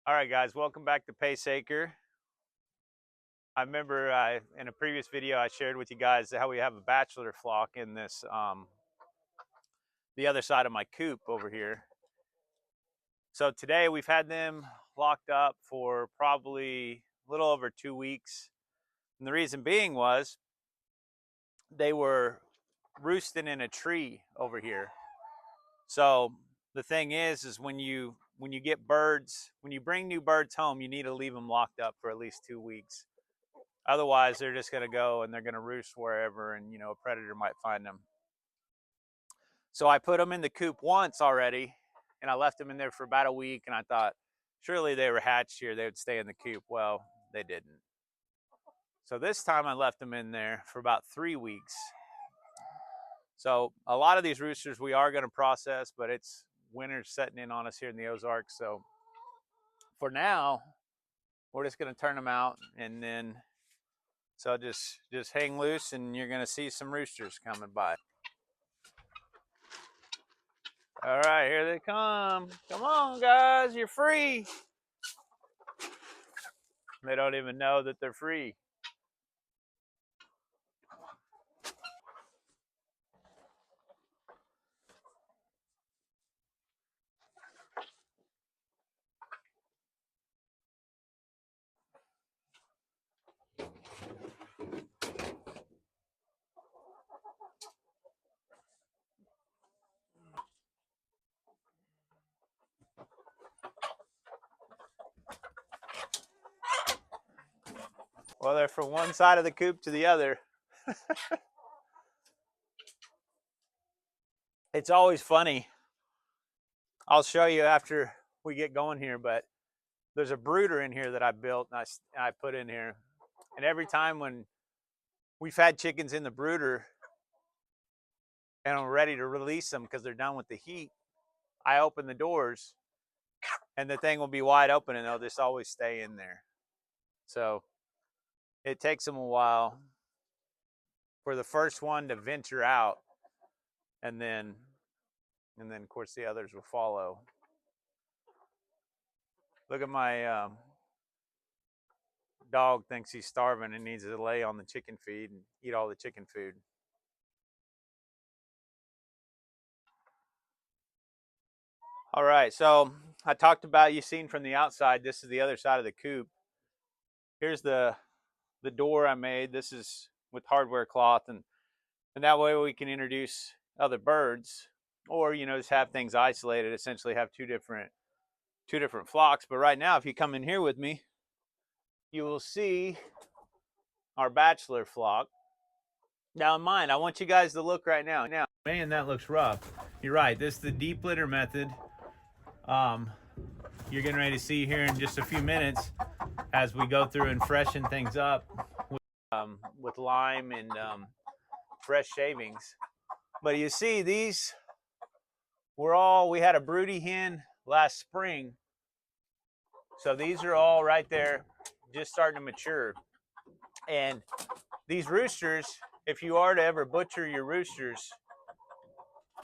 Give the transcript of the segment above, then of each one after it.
All right, guys, welcome back to Paceacre. I remember in a previous video I shared with you guys how we have a bachelor flock in this, the other side of my coop over here. So today we've had them locked up for probably a little over 2 weeks. And the reason being was they were roosting in a tree over here. So the thing is when you get birds, when you bring new birds home, you need to leave them locked up for at least 2 weeks. Otherwise, they're just going to go and they're going to roost wherever, and a predator might find them. So I put them in the coop once already, and I left them in there for about a week, and I thought surely they were hatched here, they would stay in the coop. Well, they didn't. So this time I left them in there for about 3 weeks. So a lot of these roosters we are going to process, but it's winter's setting in on us here in the Ozarks. So for now, we're just going to turn them out, and then so just hang loose, and you're going to see some roosters coming by. All right, here they come. Come on, guys, you're free. They don't even know that they're free. Well, they're from one side of the coop to the other. It's always funny. I'll show you after we get going here, but there's a brooder in here that I built and I put in here. And every time when we've had chickens in the brooder and I'm ready to release them because they're done with the heat, I open the doors and the thing will be wide open and they'll just always stay in there. So it takes them a while for the first one to venture out, and then of course the others will follow. Look at my dog, thinks he's starving and needs to lay on the chicken feed and eat all the chicken food. All right, so I talked about, you seen from the outside, this is the other side of the coop. Here's the door I made. This is with hardware cloth, and that way we can introduce other birds, or just have things isolated, essentially have two different flocks. But right now, if you come in here with me, you will see our bachelor flock. Now in mind, I want you guys to look right now. Man, that looks rough. You're right, this is the deep litter method. You're getting ready to see here in just a few minutes as we go through and freshen things up with lime and fresh shavings. But you see, these we had a broody hen last spring. So these are all right there, just starting to mature. And these roosters, if you are to ever butcher your roosters,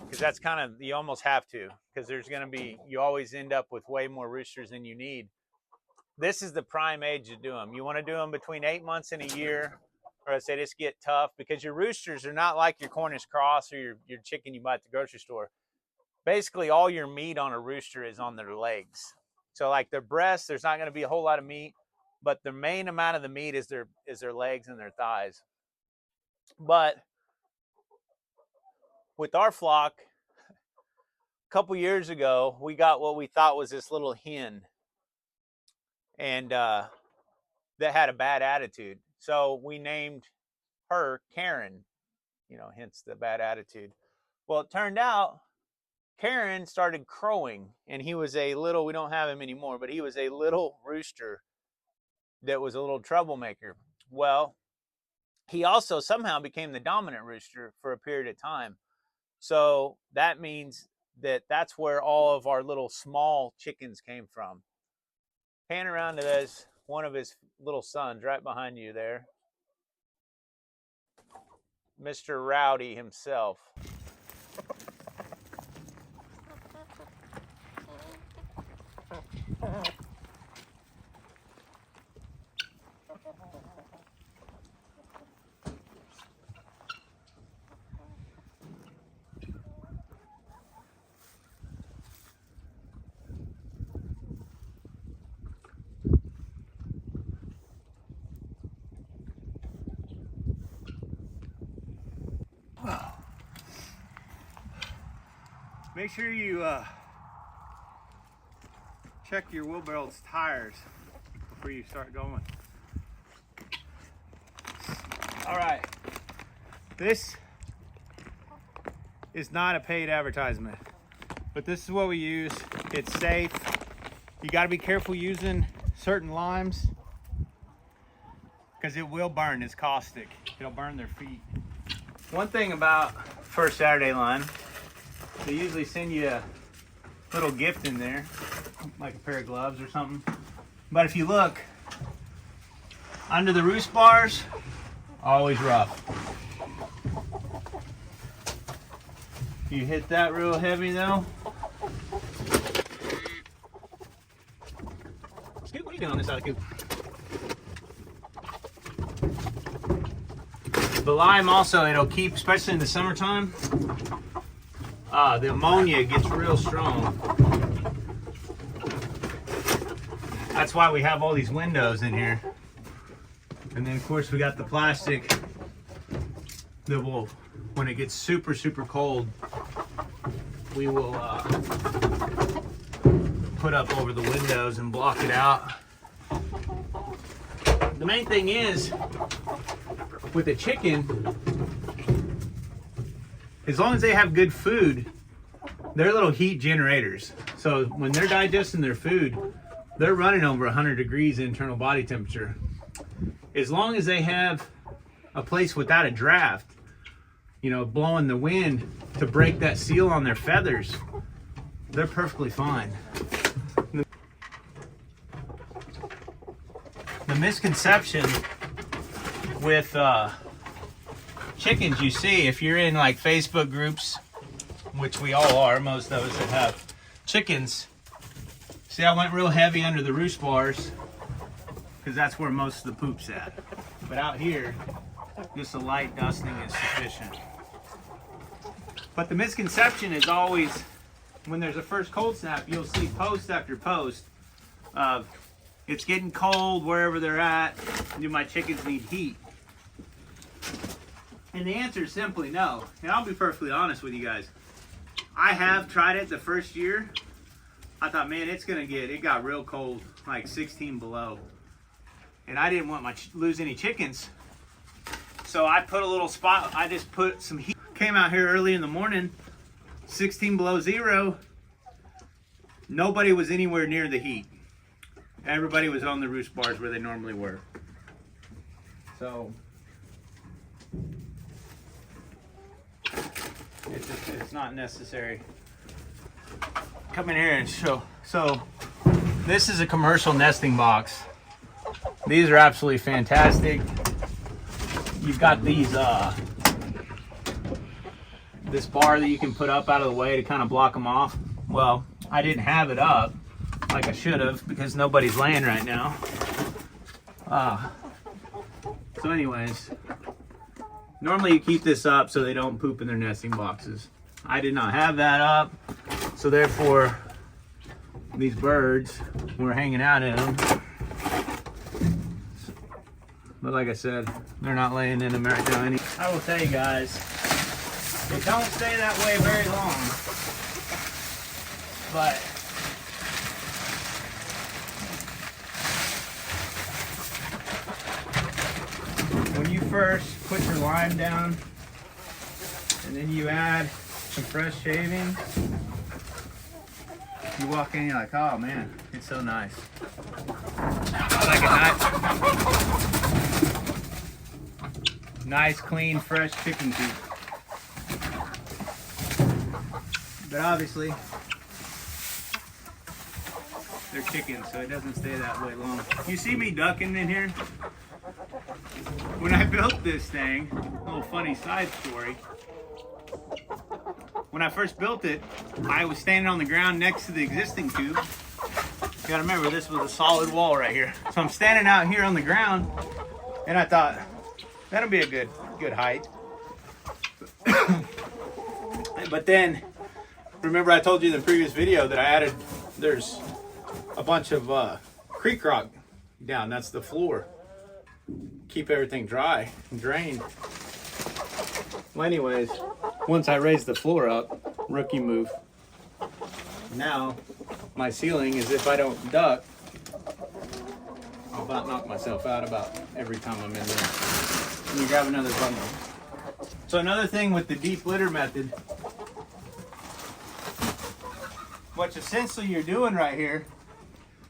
because that's kind of, you almost have to, because you always end up with way more roosters than you need. This is the prime age to do them. You want to do them between 8 months and a year, or I say just get tough, because your roosters are not like your Cornish cross or your chicken you buy at the grocery store. Basically, all your meat on a rooster is on their legs. So like their breasts, there's not going to be a whole lot of meat, but the main amount of the meat is their legs and their thighs. But with our flock, a couple years ago, we got what we thought was this little hen, and that had a bad attitude. So we named her Karen, hence the bad attitude. Well, it turned out Karen started crowing, and he was we don't have him anymore, but he was a little rooster that was a little troublemaker. Well, he also somehow became the dominant rooster for a period of time. So that means that's where all of our little small chickens came from. Pan around to one of his little sons right behind you there. Mr. Rowdy himself. Make sure you check your wheelbarrow's tires before you start going. All right, this is not a paid advertisement, but this is what we use. It's safe. You got to be careful using certain limes because it will burn. It's caustic. It'll burn their feet. One thing about First Saturday Line, they usually send you a little gift in there, like a pair of gloves or something. But if you look under the roost bars, always rough. You hit that real heavy though. Scoop, what are you doing on this side of the coop? The lime also, it'll keep, especially in the summertime, the ammonia gets real strong. That's why we have all these windows in here. And then of course we got the plastic that will, when it gets super, super cold, we will put up over the windows and block it out. The main thing is, with a chicken, as long as they have good food, they're little heat generators. So when they're digesting their food, they're running over 100 degrees internal body temperature. As long as they have a place without a draft, you know, blowing the wind to break that seal on their feathers, they're perfectly fine. The misconception with chickens, you see, if you're in like Facebook groups, which we all are, most of us that have chickens, see I went real heavy under the roost bars because that's where most of the poop's at. But out here, just a light dusting is sufficient. But the misconception is always, when there's a first cold snap, you'll see post after post of, it's getting cold wherever they're at, do my chickens need heat? And the answer is simply no. And I'll be perfectly honest with you guys. I have tried it the first year. I thought, man, it got real cold, like 16 below. And I didn't want lose any chickens. So I put a little spot, I just put some heat. Came out here early in the morning, 16 below zero. Nobody was anywhere near the heat. Everybody was on the roost bars where they normally were. So it's not necessary. Come in here and show. So this is a commercial nesting box. These are absolutely fantastic. You've got these this bar that you can put up out of the way to kind of block them off. Well, I didn't have it up like I should have because nobody's laying right now. So anyways, normally you keep this up so they don't poop in their nesting boxes. I did not have that up, so therefore these birds were hanging out in them. But like I said, they're not laying in them right now. I will tell you guys, it don't stay that way very long, but when you first put your lime down and then you add some fresh shavings, you walk in and you're like, oh man, it's so nice. Like a nice, clean, fresh chicken coop. But obviously, they're chickens, so it doesn't stay that way long. You see me ducking in here? When I built this thing, a little funny side story. When I first built it, I was standing on the ground next to the existing coop. You gotta remember, this was a solid wall right here. So I'm standing out here on the ground, and I thought, that'll be a good height. But then, remember I told you in the previous video that I added, there's a bunch of creek rock down. That's the floor. Keep everything dry and drained. Well, anyways, once I raised the floor up, rookie move, Now, my ceiling is if I don't duck, I'll about knock myself out about every time I'm in there. Let me grab another bundle. So another thing with the deep litter method, what essentially you're doing right here,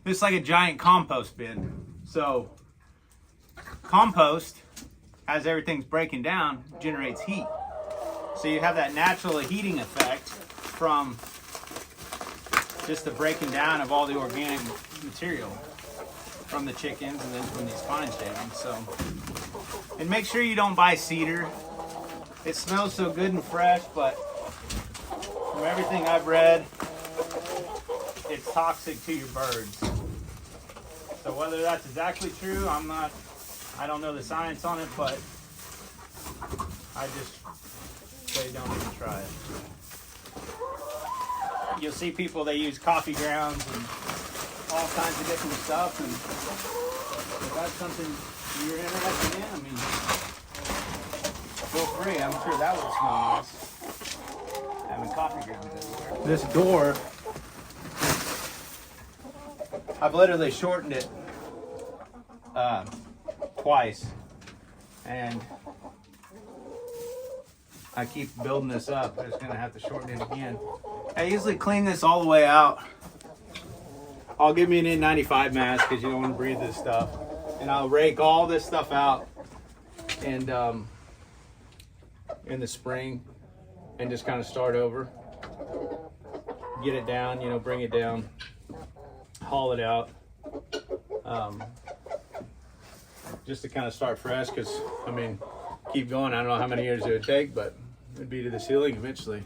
this is like a giant compost bin. So compost, as everything's breaking down, generates heat. So you have that natural heating effect from just the breaking down of all the organic material from the chickens and then from these fine shavings. So, and make sure you don't buy cedar. It smells so good and fresh, but from everything I've read, it's toxic to your birds. So whether that's exactly true, I don't know the science on it, but I just say don't even try it. You'll see people, they use coffee grounds and all kinds of different stuff, and if that's something you're interested in, I mean, feel free. I'm sure that would smell nice, having coffee grounds everywhere. This door, I've literally shortened it twice, and I keep building this up. I'm just gonna have to shorten it again. I usually clean this all the way out. I'll give me an N95 mask because you don't want to breathe this stuff, and I'll rake all this stuff out and in the spring and just kind of start over, get it down, you know, bring it down, haul it out, just to kind of start fresh, because I mean, keep going, I don't know how many years it would take, but it'd be to the ceiling eventually.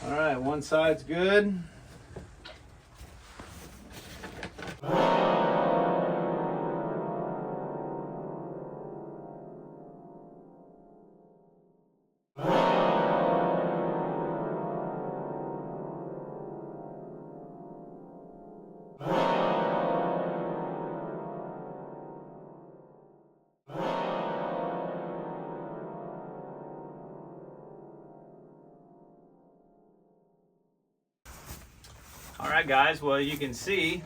All right, one side's good. All right, guys, well, you can see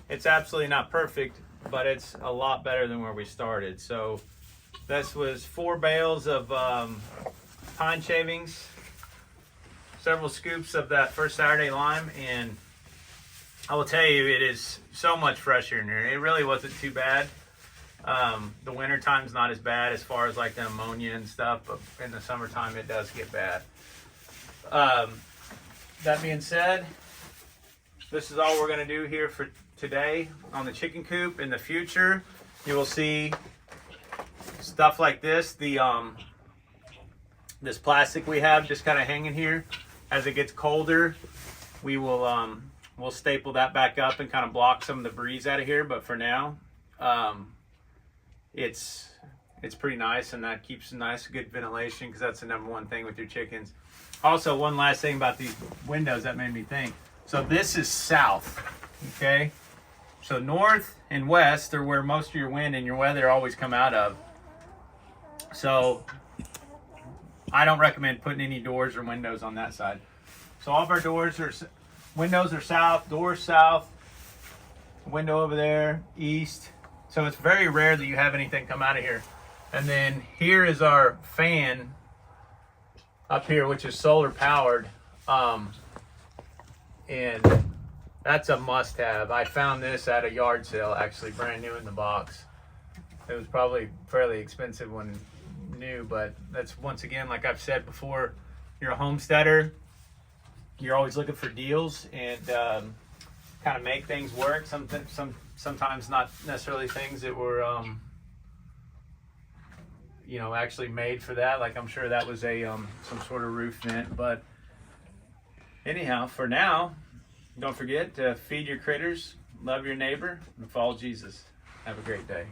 it's absolutely not perfect, but it's a lot better than where we started. So this was 4 bales of pine shavings, several scoops of that first Saturday lime, and I will tell you, it is so much fresher in here. It really wasn't too bad. The winter time's not as bad as far as like the ammonia and stuff, but in the summertime it does get bad. That being said, this is all we're going to do here for today on the chicken coop. In the future, you will see stuff like this. This plastic we have just kind of hanging here. As it gets colder, we will we'll staple that back up and kind of block some of the breeze out of here. But for now, it's pretty nice, and that keeps nice, good ventilation, because that's the #1 thing with your chickens. Also, one last thing about these windows that made me think. So this is south, okay? So north and west are where most of your wind and your weather always come out of. So I don't recommend putting any doors or windows on that side. So all of our windows are south, doors south, window over there, east. So it's very rare that you have anything come out of here. And then here is our fan up here, which is solar powered. And that's a must-have. I found this at a yard sale, actually brand new in the box. It was probably fairly expensive when new, but that's, once again, like I've said before, you're a homesteader, you're always looking for deals and kind of make things work. Sometimes not necessarily things that were you know, actually made for that. Like I'm sure that was a some sort of roof vent, but anyhow, for now, don't forget to feed your critters, love your neighbor, and follow Jesus. Have a great day.